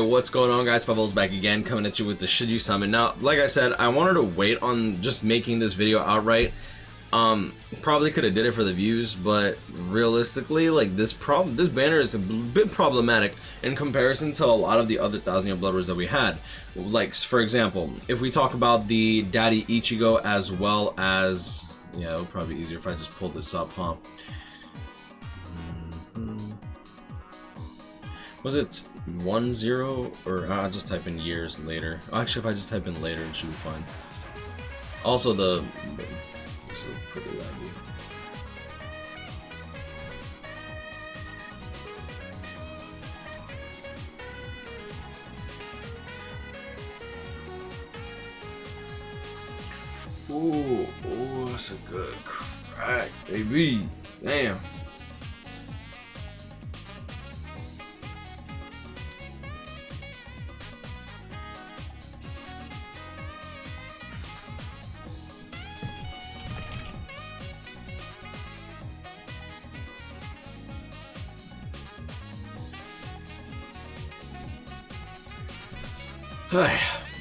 Alright, what's going on, guys? WeBull's back again, coming at you with the Should You Summon. Now, like I said, I wanted to wait on just making this video outright. Probably could have did it for the views, but realistically, like this banner is a bit problematic in comparison to a lot of the other 1000-year blood wars that we had. Like, for example, if we talk about the Daddy Ichigo as well as, yeah, it would probably be easier if I just pulled this up, huh? Was it 10, or I'll just type in years later. Actually, if I just type in later, it should be fine. Also, this is pretty laggy. Ooh, that's a good crack, baby. Damn.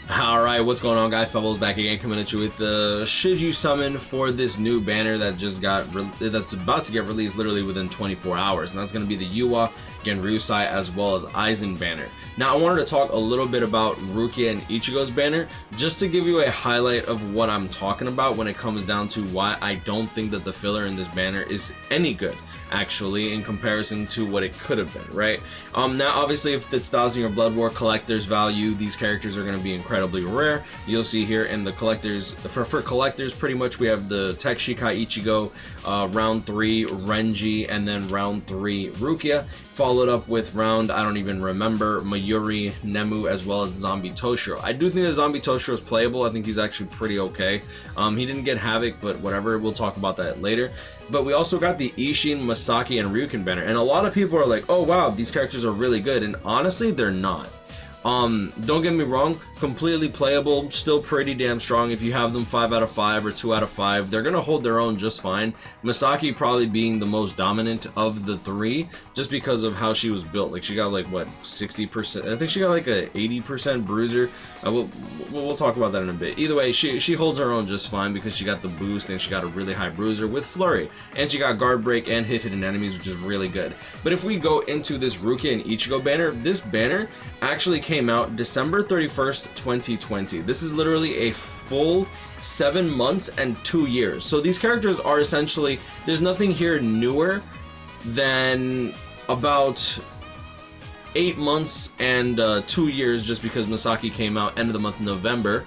Alright, what's going on, guys? WeBull's back again, coming at you with the Should You Summon for this new banner that just that's about to get released literally within 24 hours, and that's going to be the Yhwach, Genryusai, as well as Aizen banner. Now, I wanted to talk a little bit about Rukia and Ichigo's banner, just to give you a highlight of what I'm talking about when it comes down to why I don't think that the filler in this banner is any good, actually, in comparison to what it could have been, right? Now, obviously, if it's 1000-year blood war collector's value, these characters are going to be incredibly rare. You'll see here in the collectors, for collectors, pretty much we have the Tech Shikai Ichigo, round 3 Renji, and then round 3 Rukia, followed up with round, I don't even remember, Mayuri, Nemu, as well as Zombie Toshiro. I do think that Zombie Toshiro is playable. I think he's actually pretty okay. He didn't get Havoc, but whatever, we'll talk about that later. But we also got the Isshin, Masaki, and Ryuken banner, and a lot of people are like, oh wow, these characters are really good, and honestly, they're not. Don't get me wrong, completely playable, still pretty damn strong. If you have them 5 out of 5 or 2 out of 5, they're gonna hold their own just fine. Masaki probably being the most dominant of the 3, just because of how she was built. Like, she got like, what, 60%? I think she got like a 80% bruiser. We'll talk about that in a bit. Either way, she holds her own just fine because she got the boost and she got a really high bruiser with flurry, and she got guard break and hit hidden enemies, which is really good. But if we go into this Rukia and Ichigo banner, this banner actually came out December 31st, 2020. This is literally a full 7 months and 2 years. So these characters are essentially, there's nothing here newer than about 8 months and 2 years, just because Masaki came out end of the month of November.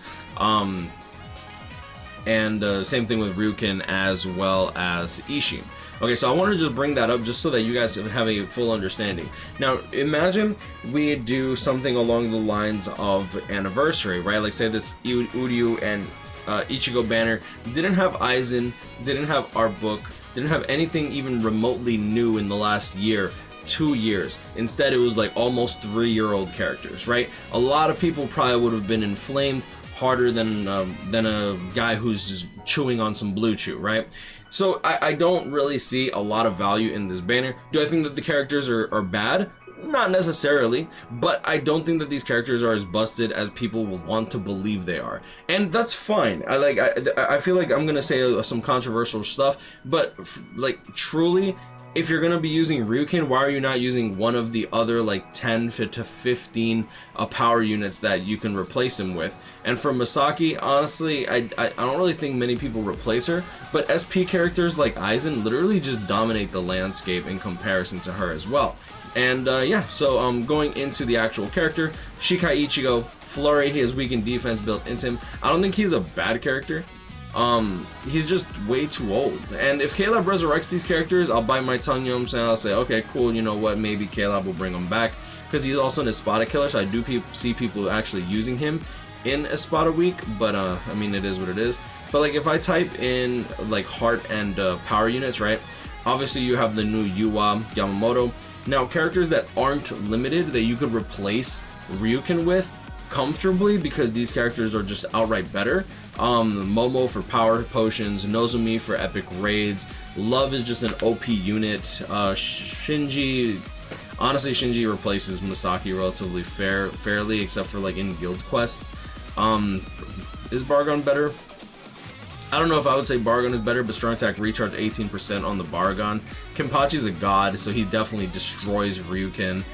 And same thing with Ryuken as well as Isshin. Okay, so I want to just bring that up just so that you guys have a full understanding. Now, imagine we do something along the lines of anniversary, right? Like, say this Uryu and Ichigo banner didn't have Aizen, didn't have art book, didn't have anything even remotely new in the last year, 2 years. Instead, it was like almost 3-year-old characters, right? A lot of people probably would have been inflamed harder than a guy who's just chewing on some blue chew, right? So I don't really see a lot of value in this banner. Do I think that the characters are bad? Not necessarily, but I don't think that these characters are as busted as people will want to believe they are, and that's fine. I feel like I'm gonna say some controversial stuff, but like, truly, if you're going to be using Ryuken, why are you not using one of the other like 10 to 15 power units that you can replace him with? And for Masaki, honestly, I don't really think many people replace her, but SP characters like Aizen literally just dominate the landscape in comparison to her as well. And yeah, so going into the actual character, Shikai Ichigo, Flurry, he has weakened defense built into him. I don't think he's a bad character. He's just way too old, and if Caleb resurrects these characters, I'll bite my tongue, you know what I'm saying? I'll say, okay, cool, you know what, maybe Caleb will bring him back, because he's also an Espada killer, so I do see people actually using him in Espada week, but I mean, it is what it is. But like, if I type in like heart and power units, right, obviously you have the new Yhwach, Yamamoto. Now, characters that aren't limited that you could replace Ryuken with comfortably, because these characters are just outright better. Momo for power potions, Nozomi for epic raids, Love is just an OP unit, Shinji, Honestly, Shinji replaces Masaki relatively fairly, except for like in Guild Quest. Is Bargon better? I don't know if I would say Bargon is better, but strong attack recharge 18% on the Bargon. Kenpachi's a god, so he definitely destroys Ryukin.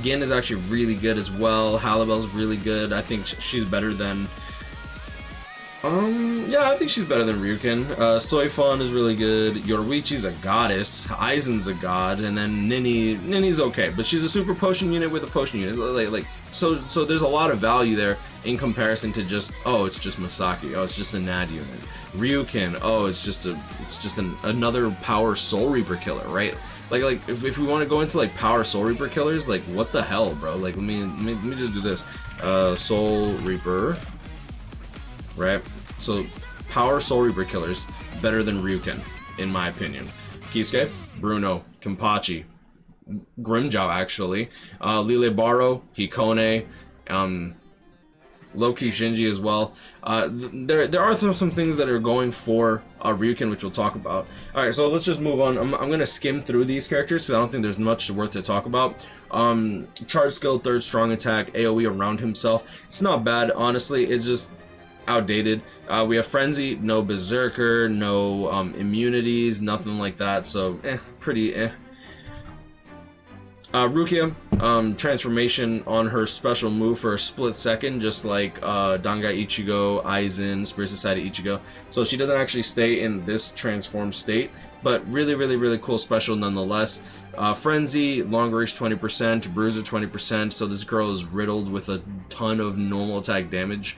Gin is actually really good as well. Halibel's really good. I think she's better than... yeah, I think she's better than Ryukin. Soifon is really good. Yoruichi's a goddess. Aizen's a god, and then Nini's okay, but she's a super potion unit with a potion unit. So there's a lot of value there in comparison to just, oh, it's just Masaki. Oh, it's just a NAD unit. Ryukin. Oh, it's just another power Soul Reaper killer, right? Like if we want to go into like power Soul Reaper killers, like what the hell, bro? Like let me just do this. Soul Reaper. Right? So, power Soul Reaper killers, better than Ryukin, in my opinion. Kisuke, Bruno, Kenpachi, Grimmjow, actually, Lile Baro, Hikone, low-key Shinji as well. There are some things that are going for Ryukin, which we'll talk about. Alright, so let's just move on. I'm going to skim through these characters, because I don't think there's much worth to talk about. Charge skill, 3rd strong attack, AoE around himself. It's not bad, honestly. It's just outdated. We have Frenzy, no Berserker, no immunities, nothing like that, so pretty Rukia, transformation on her special move for a split second, just like Dangai Ichigo, Aizen, Spirit Society Ichigo. So she doesn't actually stay in this transformed state, but really cool special nonetheless. Frenzy, longer reach 20%, Bruiser 20%, so this girl is riddled with a ton of normal attack damage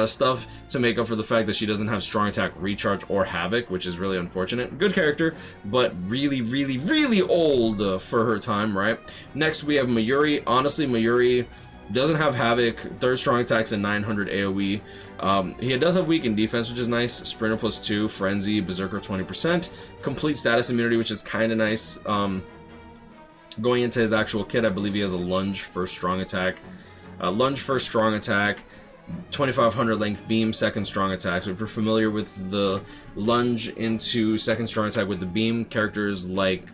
stuff to make up for the fact that she doesn't have strong attack recharge or havoc, which is really unfortunate. Good character, but really old for her time, right? Next we have Mayuri. Honestly, Mayuri doesn't have havoc, 3rd strong attacks and 900 AoE. He does have weakened defense, which is nice. Sprinter +2, Frenzy, Berserker 20%, complete status immunity, which is kind of nice. Going into his actual kit, I believe he has a lunge for strong attack. Lunge for strong attack, 2500 length beam, 2nd strong attack. So if you're familiar with the lunge into 2nd strong attack with the beam, characters like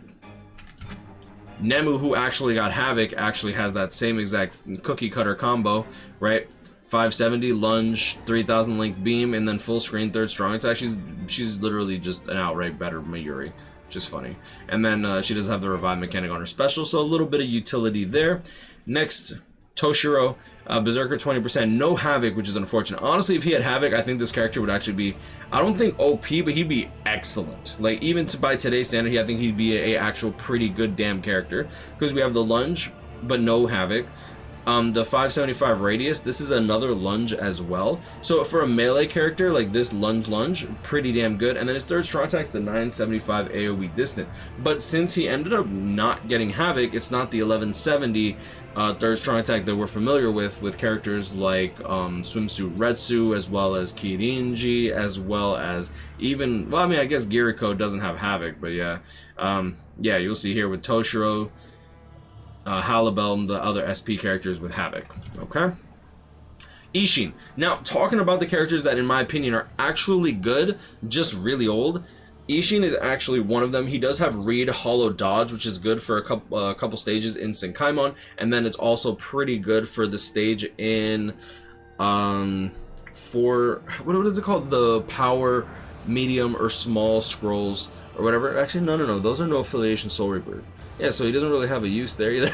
Nemu, who actually got havoc, actually has that same exact cookie cutter combo, right? 570 lunge, 3000 length beam, and then full screen 3rd strong attack. She's literally just an outright better Mayuri, which is funny. And then she does have the revive mechanic on her special, so a little bit of utility there. Next, Toshiro, Berserker 20%, no havoc, which is unfortunate. Honestly, if he had havoc, I think this character would actually be, I don't think OP, but he'd be excellent. Like, even by today's standard, I think he'd be a actual pretty good damn character, because we have the lunge, but no havoc. The 575 radius, this is another lunge as well. So for a melee character, like this lunge, pretty damn good. And then his 3rd strong attack's the 975 AoE distant. But since he ended up not getting havoc, it's not the 1170 3rd strong attack that we're familiar with characters like Swimsuit Retsu, as well as Kirinji, as well as even, well, I mean, I guess Giriko doesn't have havoc, but yeah. Yeah, you'll see here with Toshiro, Halibel, the other SP characters with havoc. Okay. Ishin. Now, talking about the characters that in my opinion are actually good, just really old, Ishin is actually one of them. He does have Read Hollow Dodge, which is good for a couple stages in Senkaimon, and then it's also pretty good for the stage in for what is it called, the power medium or small scrolls or whatever. Actually, no, those are no affiliation Soul Reaper. Yeah, so he doesn't really have a use there either.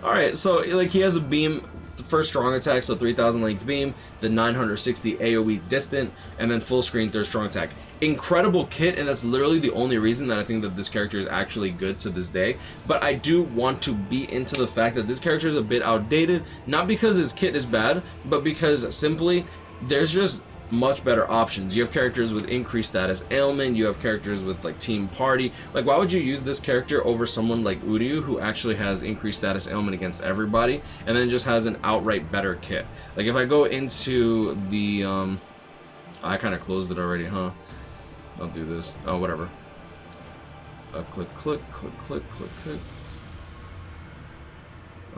Alright, so like he has a beam, the 1st strong attack, so 3000 length beam, the 960 AoE distant, and then full screen 3rd strong attack. Incredible kit, and that's literally the only reason that I think that this character is actually good to this day. But I do want to be into the fact that this character is a bit outdated, not because his kit is bad, but because simply there's just much better options. You have characters with increased status ailment, you have characters with like team party. Like, why would you use this character over someone like Uryu, who actually has increased status ailment against everybody and then just has an outright better kit? Like, if I go into the I kind of closed it already, huh? I'll do this. Oh, whatever. Click.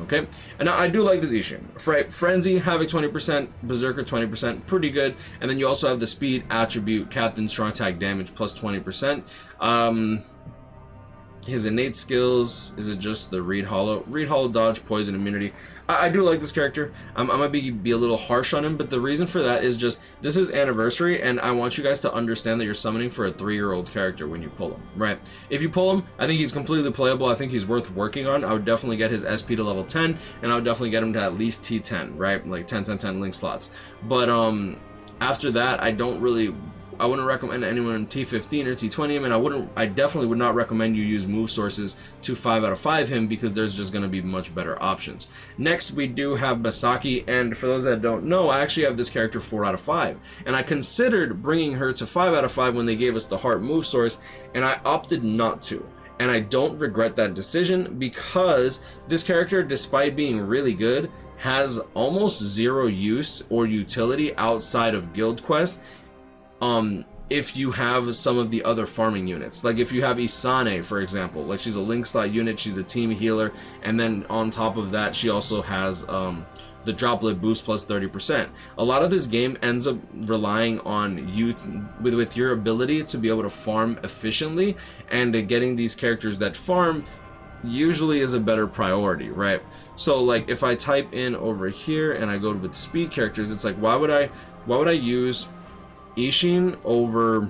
Okay, and now I do like this Ishin. Frenzy, Havoc 20%, Berserker 20%, pretty good. And then you also have the speed attribute, Captain Strong Attack Damage plus 20%. His innate skills, is it just the read hollow? Read hollow, dodge, poison, immunity. I do like this character. I might be a little harsh on him, but the reason for that is just, this is anniversary, and I want you guys to understand that you're summoning for a 3-year-old character when you pull him, right? If you pull him, I think he's completely playable. I think he's worth working on. I would definitely get his SP to level 10, and I would definitely get him to at least T10, right? Like 10, 10, 10 link slots. But after that, I wouldn't recommend anyone T15 or T20 him, and I definitely would not recommend you use move sources to 5 out of 5 him, because there's just going to be much better options. Next, we do have Masaki, and for those that don't know, I actually have this character 4 out of 5, and I considered bringing her to 5 out of 5 when they gave us the heart move source, and I opted not to. And I don't regret that decision, because this character, despite being really good, has almost zero use or utility outside of guild quest. If you have some of the other farming units, like if you have Isane, for example, like she's a link slot unit, she's a team healer, and then on top of that, she also has the droplet boost plus 30%. A lot of this game ends up relying on you with your ability to be able to farm efficiently, and getting these characters that farm usually is a better priority, right? So like if I type in over here and I go with speed characters, it's like, why would I use Ishin over...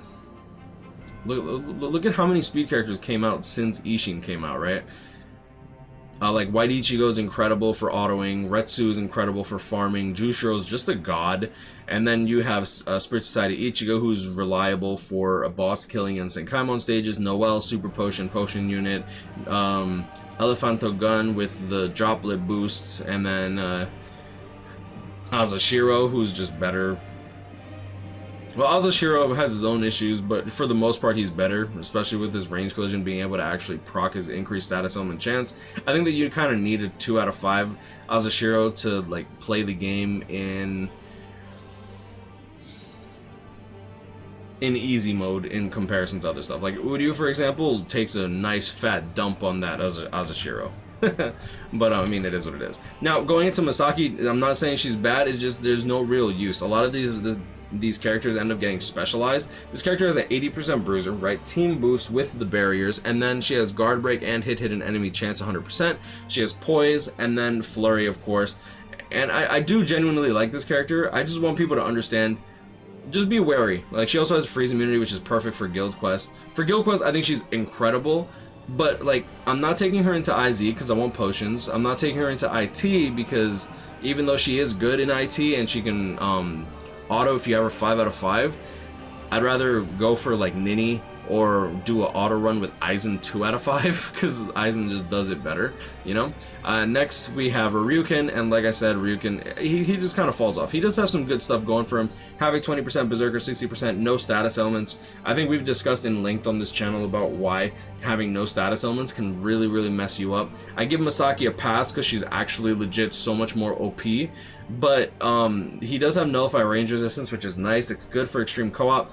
Look at how many speed characters came out since Ishin came out, right? Like White Ichigo is incredible for autoing, Retsu is incredible for farming, Jushiro is just a god, and then you have Spirit Society Ichigo, who's reliable for a boss killing and Senkaimon stages, Noelle, Super Potion unit, Elephanto Gun with the droplet boost, and then Azashiro, who's just better. Well, Azashiro has his own issues, but for the most part, he's better, especially with his range collision, being able to actually proc his increased status element chance. I think that you kind of need a 2 out of 5 Azashiro to like play the game in easy mode in comparison to other stuff. Like Uryu, for example, takes a nice fat dump on that Azashiro. But I mean, it is what it is. Now, going into Masaki, I'm not saying she's bad, it's just there's no real use. A lot of these characters end up getting specialized. This character has an 80% bruiser, right? Team boost with the barriers, and then she has guard break and hit an enemy chance 100%. She has poise, and then flurry, of course. And I do genuinely like this character. I just want people to understand, just be wary. Like, she also has freeze immunity, which is perfect for guild quest. For guild quest, I think she's incredible. But like, I'm not taking her into IZ because I want potions. I'm not taking her into IT because even though she is good in IT and she can auto if you have her 5 out of 5, I'd rather go for like Nini or do an auto run with Aizen 2 out of 5 because Aizen just does it better, you know. Next we have a Ryuken, and like I said, Ryuken, he just kind of falls off. He does have some good stuff going for him, having 20% Berserker, 60% no status elements. I think we've discussed in length on this channel about why having no status elements can really mess you up. I give Masaki a pass because she's actually legit so much more OP, but he does have nullify range resistance, which is nice. It's good for extreme co-op.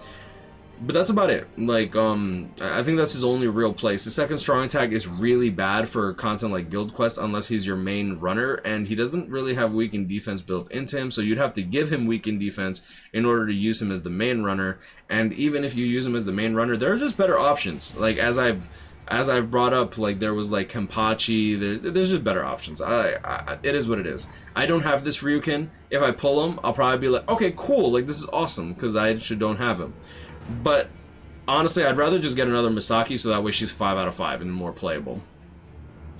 But that's about it. Like, I think that's his only real place. The second strong attack is really bad for content like Guild Quest unless he's your main runner, and he doesn't really have weakened defense built into him, so you'd have to give him weakened defense in order to use him as the main runner. And even if you use him as the main runner, there are just better options. Like, as I've brought up, like, there was like Kenpachi, there's just better options. It is what it is. I don't have this Ryuken. If I pull him, I'll probably be like, okay, cool, like, this is awesome, because I don't have him. But honestly, I'd rather just get another Masaki so that way she's 5 out of 5 and more playable.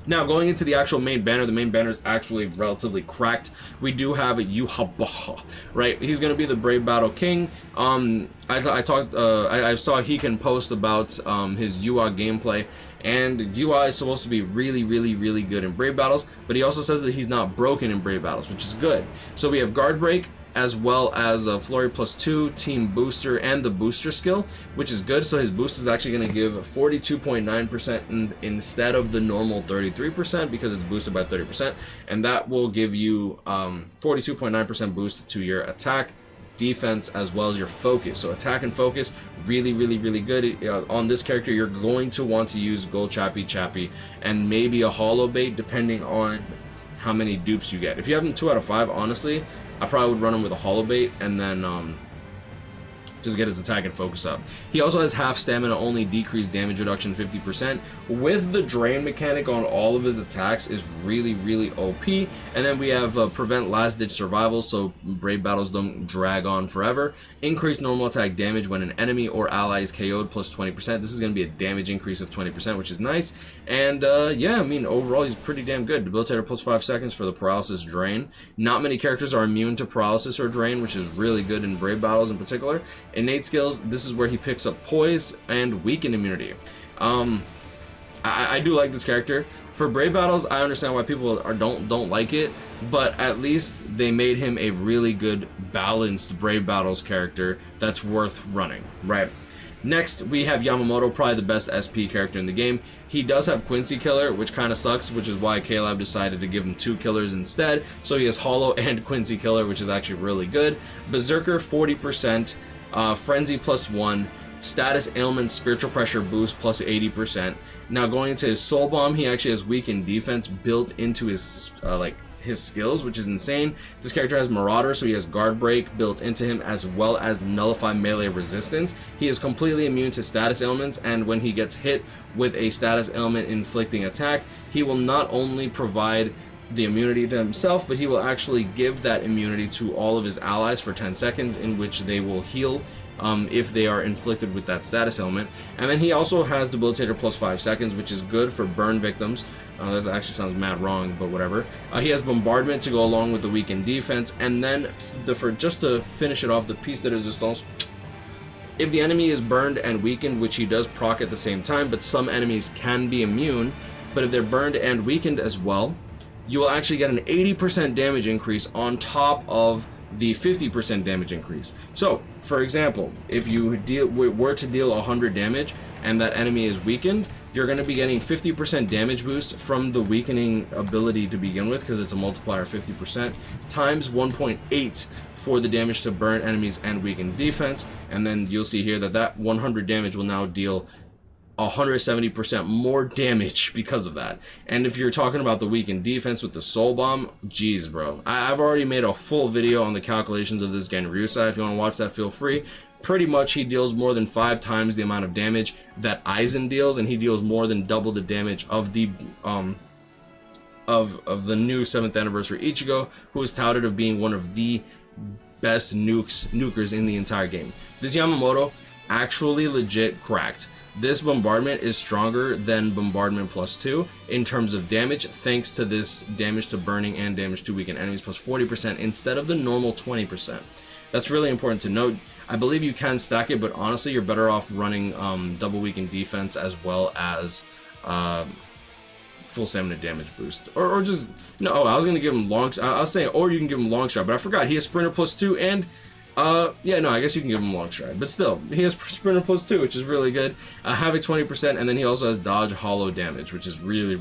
Now, going into the actual main banner, the main banner is actually relatively cracked. We do have a Yhwach, right? He's going to be the Brave Battle King. I saw he can post about his Yhwach gameplay, and Yhwach is supposed to be really good in Brave Battles, but he also says that he's not broken in Brave Battles, which is good. So we have Guard Break, as well as a Flurry +2, Team Booster, and the Booster skill, which is good. So his boost is actually going to give 42.9% instead of the normal 33% because it's boosted by 30%, and that will give you 42.9% boost to your attack, defense, as well as your focus. So attack and focus, really good. On this character, you're going to want to use Gold Chappy, and maybe a Hollow Bait depending on how many dupes you get. If you have him 2 out of 5, honestly, I probably would run him with a Hollow Bait and then just get his attack and focus up. He also has half stamina only, decreased damage reduction 50%. With the drain mechanic on all of his attacks is really OP. And then we have prevent last ditch survival, so brave battles don't drag on forever. Increase normal attack damage when an enemy or ally is KO'd plus 20%. This is going to be a damage increase of 20%, which is nice. And yeah, I mean, overall he's pretty damn good. Debilitator plus 5 seconds for the paralysis drain. Not many characters are immune to paralysis or drain, which is really good in brave battles in particular. Innate skills, this is where he picks up poise and weaken immunity. I do like this character. For brave battles, I understand why people don't like it, but at least they made him a really good balanced brave battles character that's worth running, right? Next, we have Yamamoto, probably the best SP character in the game. He does have Quincy Killer, which kind of sucks, which is why K-Lab decided to give him 2 killers instead. So he has Hollow and Quincy Killer, which is actually really good. Berserker, 40%. Frenzy plus 1, status ailment spiritual pressure boost plus 80%. Now going into his soul bomb, he actually has weakened defense built into his his skills, which is insane. This character has Marauder, so he has guard break built into him, as well as nullify melee resistance. He is completely immune to status ailments, and when he gets hit with a status ailment inflicting attack, he will not only provide the immunity to himself, but he will actually give that immunity to all of his allies for 10 seconds, in which they will heal if they are inflicted with that status ailment. And then he also has Debilitator plus 5 seconds, which is good for burn victims. That actually sounds mad wrong, but whatever. He has Bombardment to go along with the weakened defense, and then just to finish it off, the piece de resistance. If the enemy is burned and weakened, which he does proc at the same time, but some enemies can be immune, but if they're burned and weakened as well, you will actually get an 80% damage increase on top of the 50% damage increase. So, for example, if you were to deal 100 damage and that enemy is weakened, you're going to be getting 50% damage boost from the weakening ability to begin with, because it's a multiplier of 50%, times 1.8 for the damage to burn enemies and weaken defense. And then you'll see here that 100 damage will now deal 170% more damage because of that. And if you're talking about the weakened defense with the soul bomb, geez, bro, I've already made a full video on the calculations of this Genryusai. If you want to watch that, feel free. Pretty much he deals more than 5 times the amount of damage that Aizen deals, and he deals more than double the damage of the of the new 7th anniversary Ichigo, who is touted of being one of the best nukers in the entire game. This Yamamoto actually legit cracked. This bombardment is stronger than bombardment plus 2 in terms of damage, thanks to this damage to burning and damage to weakened enemies plus 40% instead of the normal 20%. That's really important to note. I believe you can stack it, but honestly, you're better off running double weakened defense as well as full stamina damage boost, or just no. I was gonna give him long. I was saying, or you can give him long stride, but I forgot he has sprinter plus 2 and. Yeah, no, I guess you can give him long stride, but still, he has sprinter plus 2, which is really good. Havoc 20%, and then he also has dodge hollow damage, which is really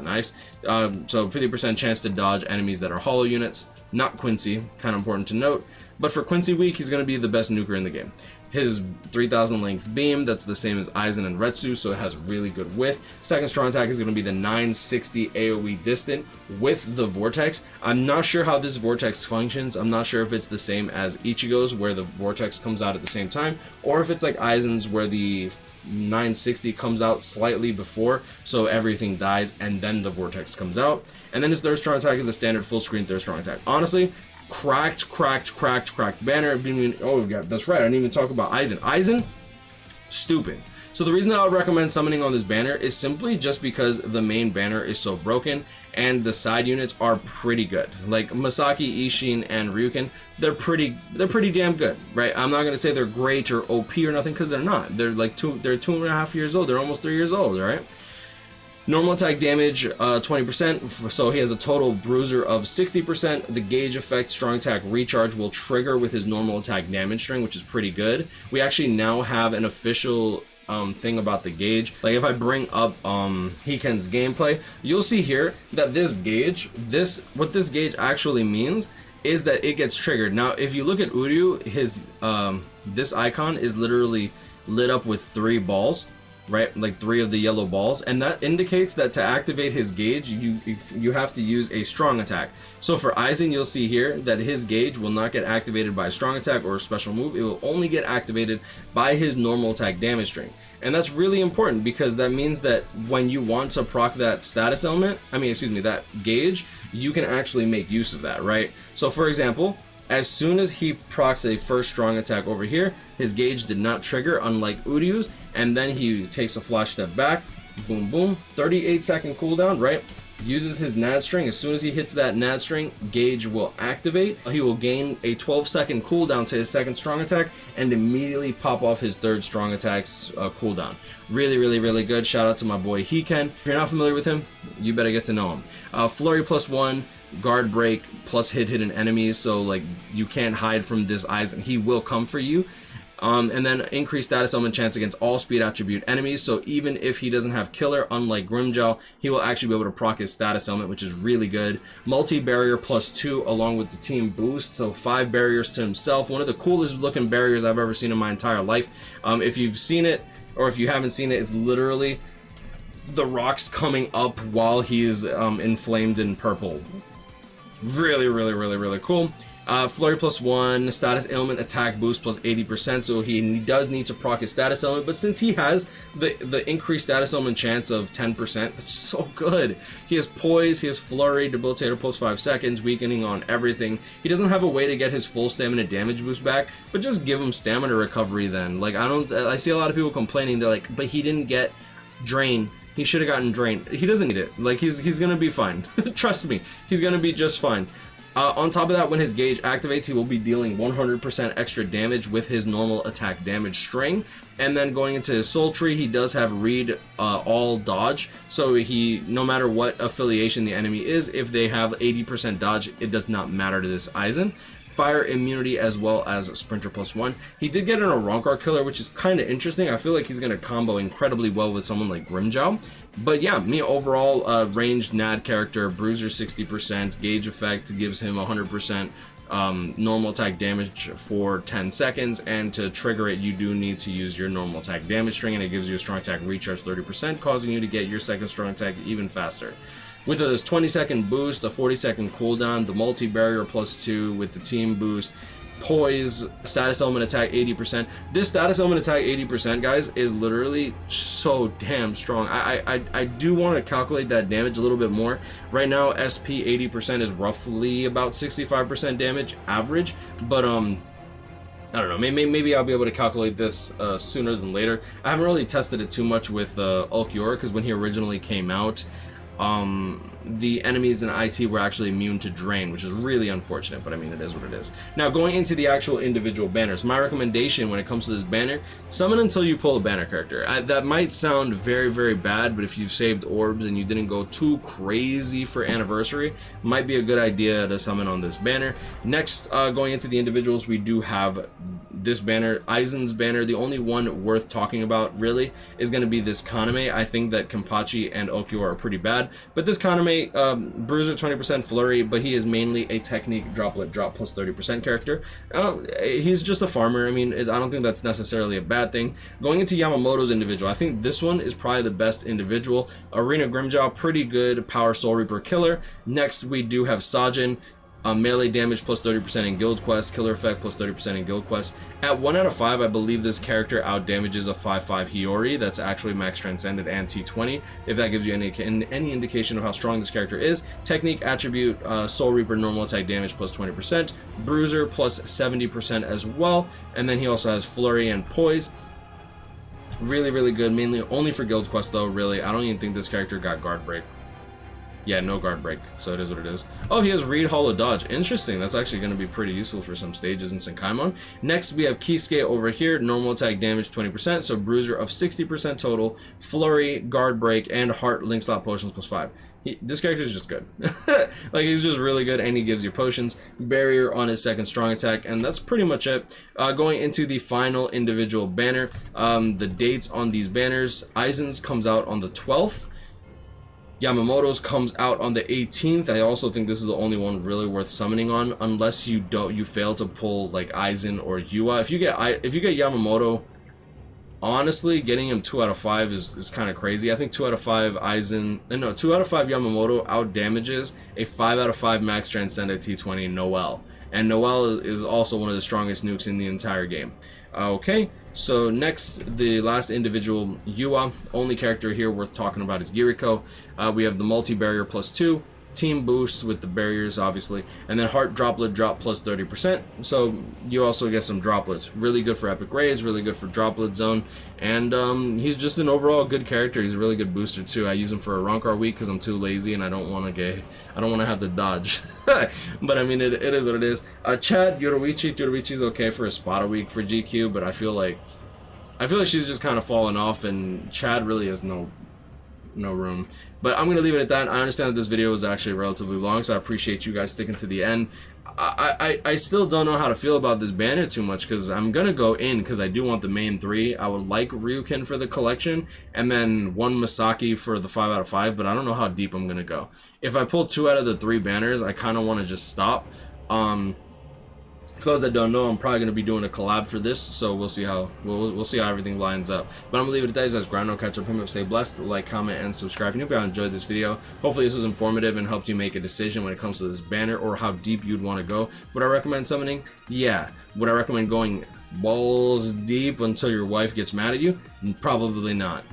nice. So 50% chance to dodge enemies that are hollow units, not Quincy, kind of important to note. But for Quincy week, he's going to be the best nuker in the game. His 3000 length beam, that's the same as Aizen and Retsu, so it has really good width. Second strong attack is going to be the 960 AoE distant with the vortex. I'm not sure how this vortex functions. I'm not sure if it's the same as Ichigo's, where the vortex comes out at the same time, or if it's like Aizen's, where the 960 comes out slightly before, so everything dies and then the vortex comes out. And then his third strong attack is a standard full screen third strong attack. Honestly, cracked banner. That's right, I didn't even talk about Aizen. Aizen, stupid. So the reason that I would recommend summoning on this banner is simply just because the main banner is so broken and the side units are pretty good. Like Masaki, Ishin, and Ryuken, they're pretty damn good, right? I'm not gonna say they're great or OP or nothing, because they're not. They're like they're 2.5 years old. They're almost 3 years old, right? Normal attack damage, 20%, so he has a total bruiser of 60%. The gauge effect strong attack recharge will trigger with his normal attack damage string, which is pretty good. We actually now have an official thing about the gauge. Like if I bring up Hiken's gameplay, you'll see here that this gauge, what this gauge actually means is that it gets triggered. Now, if you look at Uryu, his this icon is literally lit up with 3 balls. right? Like 3 of the yellow balls, and that indicates that to activate his gauge, you have to use a strong attack. So for Aizen, you'll see here that his gauge will not get activated by a strong attack or a special move. It will only get activated by his normal attack damage string. And that's really important because that means that when you want to proc that status element, that gauge, you can actually make use of that, right? So for example, as soon as he procs a first strong attack over here, his gauge did not trigger, unlike Uryu's, and then he takes a flash step back, boom boom, 38-second cooldown, right? Uses his NAD string. As soon as he hits that NAD string, gauge will activate. He will gain a 12-second cooldown to his second strong attack and immediately pop off his third strong attack's cooldown. Really good. Shout out to my boy Hiken. If you're not familiar with him, you better get to know him. Flurry +1, guard break plus hidden enemies, so like you can't hide from this Aizen. He will come for you. And then increased status element chance against all speed attribute enemies, so even if he doesn't have killer, unlike Grimmjow, he will actually be able to proc his status element, which is really good. Multi-barrier +2 along with the team boost, so 5 barriers to himself. One of the coolest looking barriers I've ever seen in my entire life. If you've seen it, or if you haven't seen it, it's literally the rocks coming up while he's inflamed in purple. Really cool. Flurry +1, status ailment attack boost +80%, so he does need to proc his status element, but since he has the increased status element chance of 10%, that's so good. He has poise, he has flurry, debilitator +5 seconds, weakening on everything. He doesn't have a way to get his full stamina damage boost back, but just give him stamina recovery then. Like, I see a lot of people complaining, they're like, but he didn't get drain. He should have gotten drained. He doesn't need it. Like, he's gonna be fine. Trust me, he's gonna be just fine. On top of that, when his gauge activates, he will be dealing 100% extra damage with his normal attack damage string. And then going into his soul tree, he does have read all dodge, so he, no matter what affiliation the enemy is, if they have 80% dodge, it does not matter to this Aizen. Fire immunity as well as Sprinter +1. He did get an Arrancar killer, which is kind of interesting. I feel like he's going to combo incredibly well with someone like Grimmjow. But yeah, me overall, ranged NAD character, Bruiser 60%, gauge effect gives him 100% normal attack damage for 10 seconds, and to trigger it you do need to use your normal attack damage string, and it gives you a strong attack recharge 30%, causing you to get your second strong attack even faster. With this 20-second boost, a 40-second cooldown, the multi-barrier +2 with the team boost, poise, status element attack 80%. This status element attack 80%, guys, is literally so damn strong. I do want to calculate that damage a little bit more. Right now, SP 80% is roughly about 65% damage average, but I don't know, maybe I'll be able to calculate this sooner than later. I haven't really tested it too much with Ulquiorra, because when he originally came out, the enemies in IT were actually immune to drain, which is really unfortunate, but I mean, it is what it is. Now, going into the actual individual banners, my recommendation when it comes to this banner, summon until you pull a banner character. That might sound very bad, but if you've saved orbs and you didn't go too crazy for anniversary, might be a good idea to summon on this banner. Next, going into the individuals, we do have this banner, Aizen's banner. The only one worth talking about really is going to be this Kaname. I think that Kenpachi and Ulquiorra are pretty bad, but this Kaname, Bruiser 20% flurry, but he is mainly a technique droplet drop +30% character. He's just a farmer. I mean, I don't think that's necessarily a bad thing. Going into Yamamoto's individual, I think this one is probably the best individual. Arena Grimmjow, pretty good power Soul Reaper killer. Next, we do have Sajin. Melee damage +30% in Guild Quest, killer effect +30% in Guild Quest. At 1 out of 5, I believe this character out damages a 5/5 Hiyori. That's actually max transcended and T20. If that gives you any indication of how strong this character is. Technique attribute, Soul Reaper normal attack damage +20%, Bruiser +70% as well, and then he also has Flurry and Poise. Really good, mainly only for Guild Quest though. Really, I don't even think this character got guard break. Yeah, no guard break, so it is what it is. Oh, he has Read Hollow Dodge. Interesting, that's actually going to be pretty useful for some stages in Senkaimon. Next, we have Kisuke over here, normal attack damage 20%, so Bruiser of 60% total, Flurry, Guard Break, and Heart Link Slot Potions +5. This character is just good. Like, he's just really good, and he gives you potions. Barrier on his second strong attack, and that's pretty much it. Going into the final individual banner, the dates on these banners, Aizen's comes out on the 12th. Yamamoto's comes out on the 18th. I also think this is the only one really worth summoning on, unless you fail to pull like Aizen or Yhwach. If you get Yamamoto Honestly, getting him 2 out of 5 is kind of crazy. I think 2 out of 5 Aizen, no, 2 out of 5 Yamamoto out damages a 5 out of 5 max transcend at T20 Noel. And Noel is also one of the strongest nukes in the entire game. Okay, so next, the last individual, Yhwach. Only character here worth talking about is Yuriko. We have the multi-barrier +2. Team boost with the barriers, obviously, and then heart droplet drop plus 30%, so you also get some droplets. Really good for epic rays, really good for droplet zone, and he's just an overall good character. He's a really good booster too. I use him for a Rankar week because I'm too lazy and I don't want to have to dodge. But I mean, it is what it is. Chad Yoruichi's okay for a spot week for GQ, but I feel like she's just kind of fallen off, and Chad really has no room. But I'm gonna leave it at that. I understand that this video was actually relatively long, so I appreciate you guys sticking to the end. I still don't know how to feel about this banner too much, because I'm gonna go in because I do want the main 3. I would like Ryuken for the collection, and then 1 Masaki for the 5 out of 5, but I don't know how deep I'm gonna go. If I pull 2 out of the 3 banners, I kind of want to just stop. For those that don't know, I'm probably going to be doing a collab for this, so we'll see how we'll see how everything lines up. But I'm going to leave it at that. Guys, grind on, catch up, him up, stay blessed, like, comment, and subscribe. If you enjoyed this video, hopefully this was informative and helped you make a decision when it comes to this banner or how deep you'd want to go. Would I recommend summoning? Yeah. Would I recommend going balls deep until your wife gets mad at you? Probably not.